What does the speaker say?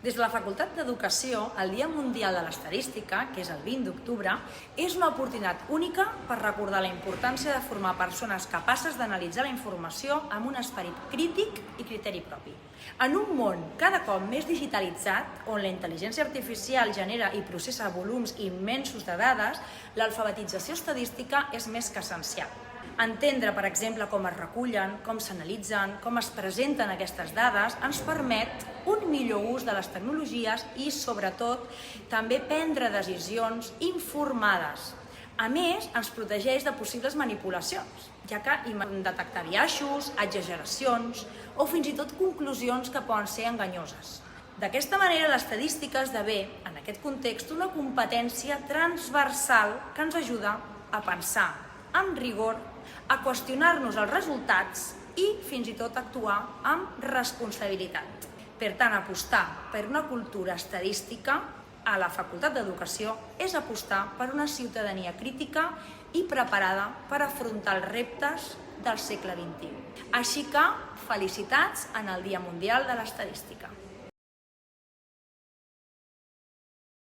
Des de la Facultat d'Educació, el Dia Mundial de l'Estadística, que és el 20 d'octubre, és una oportunitat única per recordar la importància de formar persones capaces d'analitzar la informació amb un esperit crític i criteri propi. En un món cada cop més digitalitzat, on la intel·ligència artificial genera i processa volums immensos de dades, l'alfabetització estadística és més que essencial. Entendre, per exemple, com es recullen, com s'analitzen, com es presenten aquestes dades, ens permet un millor ús de les tecnologies i, sobretot, també prendre decisions informades. A més, ens protegeix de possibles manipulacions, ja que detectar biaixos, exageracions o fins i tot conclusions que poden ser enganyoses. D'aquesta manera, l'estadística esdevé, en aquest context, una competència transversal que ens ajuda a pensar amb rigor, a qüestionar-nos els resultats i fins i tot actuar amb responsabilitat. Per tant, apostar per una cultura estadística a la Facultat d'Educació és apostar per una ciutadania crítica i preparada per afrontar els reptes del segle XXI. Així que, felicitats en el Dia Mundial de l'Estadística.